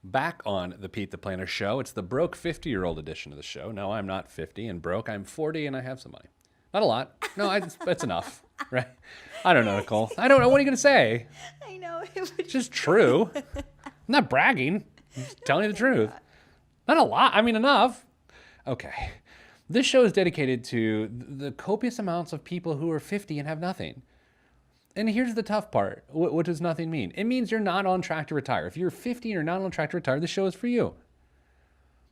back on the Pete the Planner show. It's the broke 50-year-old edition of the show. No, I'm not 50 and broke. I'm 40 and I have some money. Not a lot. No, it's enough, right? I don't know, Nicole. I don't know. What are you going to say? I know. It's just true. I'm not bragging. I'm just telling you the truth. Not a lot. I mean, enough. Okay. This show is dedicated to the copious amounts of people who are 50 and have nothing. And here's the tough part. What does nothing mean? It means you're not on track to retire. If you're 50 and you're not on track to retire, the show is for you.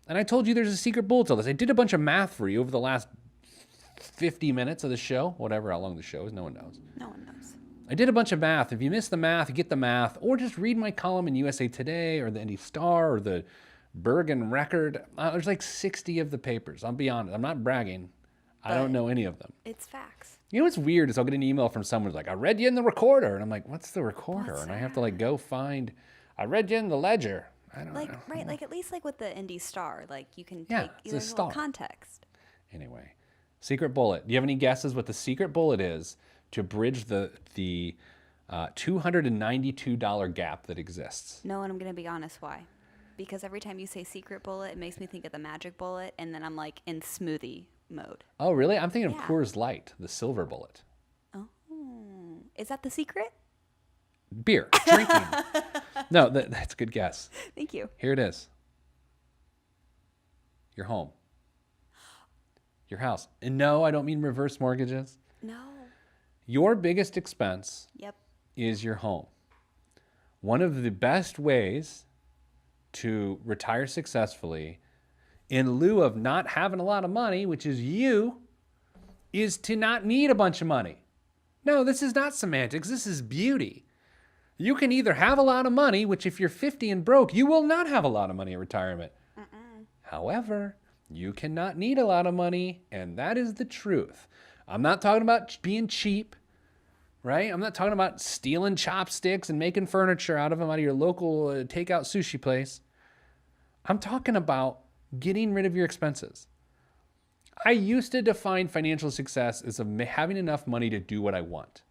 And I told you there's a secret bullet to this. I did a bunch of math for you over the last 50 minutes of the show, whatever how long the show is, no one knows. No one knows. I did a bunch of math. If you missed the math, get the math, or just read my column in USA Today or the Indy Star or the Bergen Record. There's like 60 of the papers. I'll be honest. I'm not bragging. I don't know any of them. It's facts. You know what's weird is I'll get an email from someone who's like, I read you in the recorder. And I'm like, what's the recorder? What's and I have to like go find, I read you in the ledger. I don't know. Right, like at least like with the Indy Star, like you can Yeah, take it's a either star. context. Anyway, secret bullet. Do you have any guesses what the secret bullet is to bridge the $292 gap that exists? No, and I'm going to be honest why. Because every time you say secret bullet, it makes me think of the magic bullet, and then I'm like in smoothie mode. Oh, really? I'm thinking of Yeah. Coors Light, the silver bullet. Oh, is that the secret? Beer, drinking. No, that's a good guess. Thank you. Here it is. Your home. Your house. And no, I don't mean reverse mortgages. No. Your biggest expense Yep. is your home. One of the best ways to retire successfully in lieu of not having a lot of money, which is you, is to not need a bunch of money. No, this is not semantics. This is beauty. You can either have a lot of money, which if you're 50 and broke, you will not have a lot of money in retirement. However, you cannot need a lot of money, and that is the truth. I'm not talking about being cheap, right? I'm not talking about stealing chopsticks and making furniture out of them out of your local takeout sushi place. I'm talking about getting rid of your expenses. I used to define financial success as having enough money to do what I want.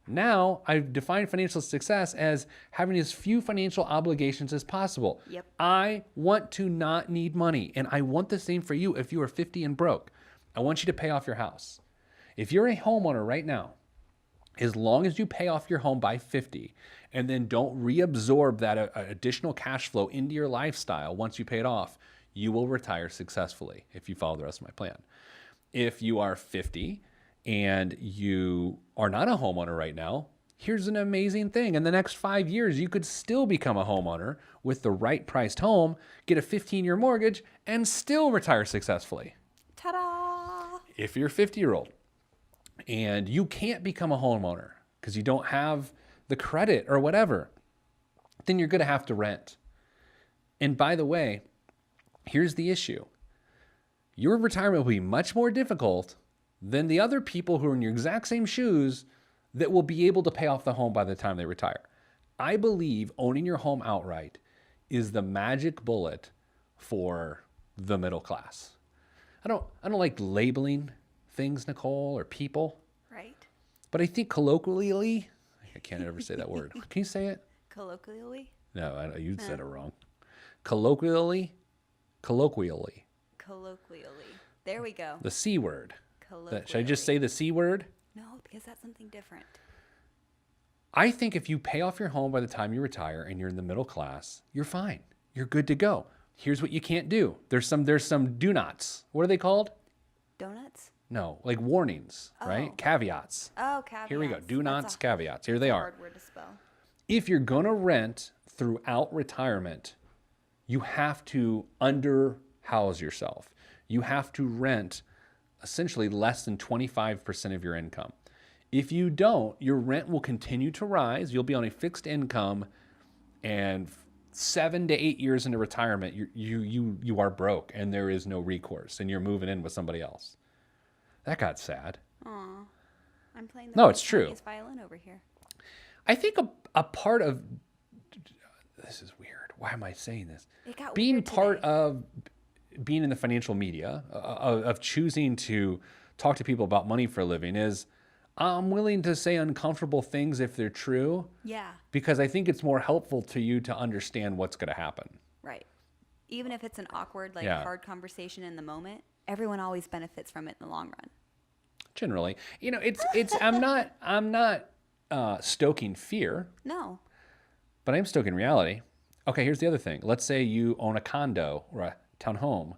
Now, I define financial success as having as few financial obligations as possible. Yep. I want to not need money, and I want the same for you if you are 50 and broke. I want you to pay off your house. If you're a homeowner right now, as long as you pay off your home by 50 and then don't reabsorb that additional cash flow into your lifestyle once you pay it off, you will retire successfully if you follow the rest of my plan. If you are 50 and you are not a homeowner right now, here's an amazing thing. In the next 5 years, you could still become a homeowner with the right priced home, get a 15-year mortgage, and still retire successfully. Ta-da! If you're a 50-year-old and you can't become a homeowner because you don't have the credit or whatever, then you're going to have to rent. And by the way, here's the issue. Your retirement will be much more difficult than the other people who are in your exact same shoes that will be able to pay off the home by the time they retire. I believe owning your home outright is the magic bullet for the middle class. I don't like labeling things, Nicole, or people, Right? but I think colloquially, I can't ever say that word. Can you say it? Colloquially? No, you said it wrong. Colloquially. Colloquially. There we go. The C word. Colloquially. Should I just say the C word? No, because that's something different. I think if you pay off your home by the time you retire and you're in the middle class, you're fine. You're good to go. Here's what you can't do. There's some do nots. What are they called? Donuts? No, like warnings, right? Oh. Caveats. Oh, caveats. Here we go. Do nots, That's a caveats. Here they are. hard word to spell. If you're going to rent throughout retirement, you have to underhouse yourself. You have to rent essentially less than 25% of your income. If you don't, your rent will continue to rise. You'll be on a fixed income, and 7 to 8 years into retirement, you are broke and there is no recourse, and you're moving in with somebody else. That got sad. Aw. I'm playing the No, it's world's true. tiniest violin over here. I think a part of this is weird. Why am I saying this? It got Being weird part today. of being in the financial media, of choosing to talk to people about money for a living is I'm willing to say uncomfortable things if they're true, Yeah. because I think it's more helpful to you to understand what's going to happen. even if it's an awkward, like Yeah. hard conversation in the moment, everyone always benefits from it in the long run. Generally, it's I'm not stoking fear, No. but I'm stoking reality. Okay, here's the other thing. Let's say you own a condo or a townhome,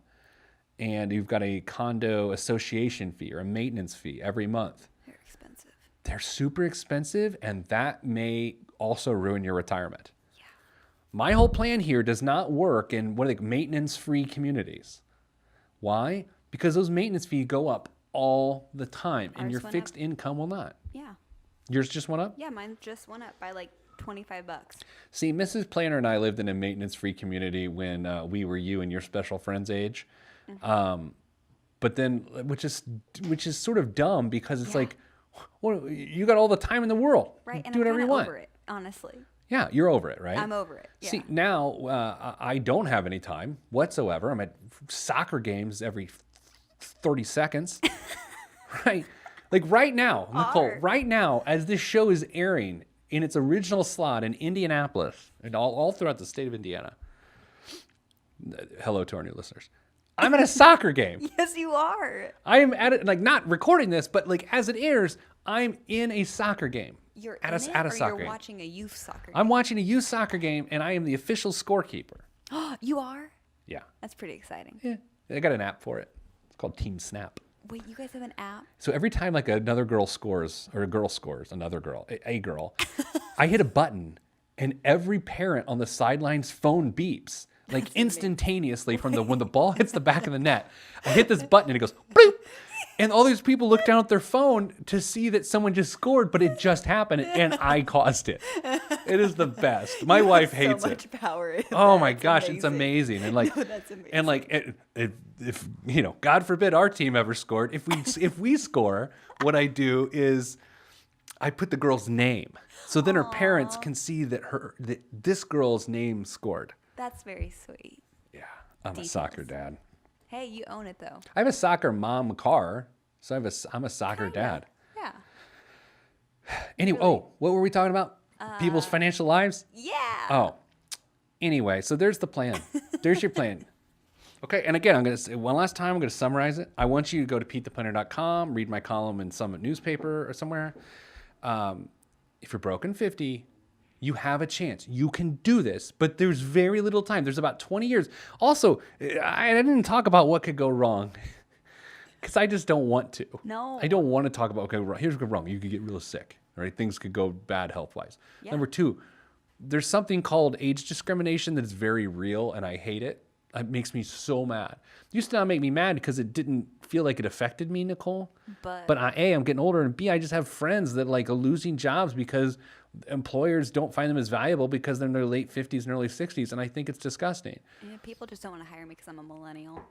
and you've got a condo association fee or a maintenance fee every month. They're expensive. They're super expensive, and that may also ruin your retirement. Yeah. My whole plan here does not work in maintenance-free communities. Why? Because those maintenance fees go up all the time, and Ours your went fixed up. income will not. Yeah. Yours just went up? Yeah, mine just went up by like $25. See, Mrs. Planner and I lived in a maintenance-free community when we were you and your special friends age. But then, which is sort of dumb because it's Yeah. like, well, you got all the time in the world. Right. And Do I'm whatever you kinda want. over it, honestly. Yeah, you're over it, right? I'm over it. Yeah. See, now I don't have any time whatsoever. I'm at soccer games every 30 seconds. Right? Like right now, Nicole, Are. right now, as this show is airing in its original slot in Indianapolis and all throughout the state of Indiana. Hello to our new listeners. I'm at a soccer game. Yes, you are. I am at it, like not recording this, but like as it airs, I'm in a soccer game. You're at in a, it, at a or soccer you're game. watching a youth soccer I'm watching a youth soccer game, and I am the official scorekeeper. game. You are? Yeah. That's pretty exciting. Yeah. I got an app for it. It's called Team Snap. Wait, you guys have an app? So every time like another girl scores or a girl scores, another girl, a girl, I hit a button and every parent on the sidelines phone beeps like instantaneously from when the ball hits the back of the net. I hit this button and it goes bloop. And all these people look down at their phone to see that someone just scored, but it just happened and I caused it. It is the best. My wife hates so it. much power in Oh that. my It's gosh, it's amazing. And like, No, that's amazing. and like, if God forbid our team ever scored, if we score, what I do is I put the girl's name, so then her parents can see that this girl's name scored. That's very sweet. Yeah, I'm a Details. soccer dad. Hey, you own it though. I have a soccer mom car, so I'm a soccer dad. Yeah. Anyway, what were we talking about? People's financial lives. Yeah. Oh, anyway, so there's the plan. There's your plan. Okay, and again, I'm going to say one last time, I'm going to summarize it. I want you to go to pt.4, read my column in some newspaper or somewhere. If you're broken 50, you have a chance. You can do this, but there's very little time. There's about 20 years. Also, I didn't talk about what could go wrong because I just don't want to. No. I don't want to talk about, okay, here's what could go wrong. You could get real sick, right? Things could go bad health-wise. Yeah. Number two, there's something called age discrimination that is very real, and I hate it. It makes me so mad. It used to not make me mad because it didn't feel like it affected me, Nicole. But I'm getting older, and B, I just have friends that like are losing jobs because employers don't find them as valuable because they're in their late 50s and early 60s, and I think it's disgusting. yeah, people just don't want to hire me because I'm a millennial.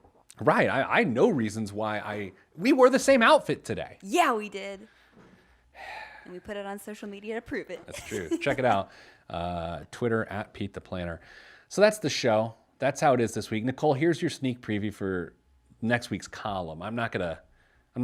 Right. I know reasons why we wore the same outfit today. Yeah, we did. And we put it on social media to prove it. That's true. Check it out. Twitter at Pete the Planner. So that's the show. That's how it is this week. Nicole, here's your sneak preview for next week's column. I don't think we're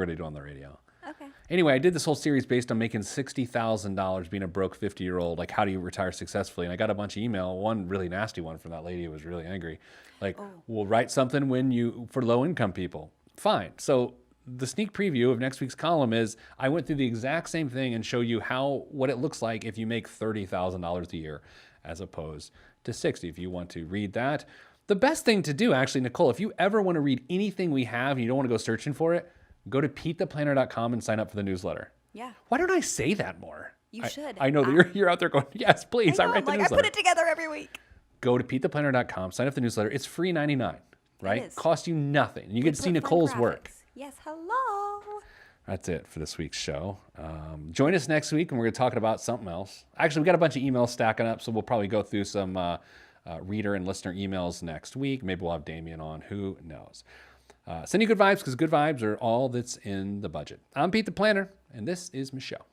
gonna do it on the radio. Okay. Anyway, I did this whole series based on making $60,000 being a broke 50-year-old. Like, how do you retire successfully? And I got a bunch of email, one really nasty one from that lady who was really angry. Like, we'll write something for low-income people. Fine. So the sneak preview of next week's column is I went through the exact same thing and show you what it looks like if you make $30,000 a year as opposed to 60. If you want to read that. The best thing to do, actually, Nicole, if you ever want to read anything we have and you don't want to go searching for it, go to pt.4 and sign up for the newsletter. Yeah. Why don't I say that more? You should. I know that you're out there going, yes, please. I write the I newsletter. put it together every week. Go to pt.4, sign up for the newsletter. It's free $99, right? is. Costs you nothing. And you get to see Put fun Nicole's work. graphics. Yes, hello. That's it for this week's show. Join us next week, and we're going to talk about something else. Actually, we got a bunch of emails stacking up, so we'll probably go through some reader and listener emails next week. Maybe we'll have Damien on. Who knows? Send you good vibes, because good vibes are all that's in the budget. I'm Pete the Planner, and this is Michelle.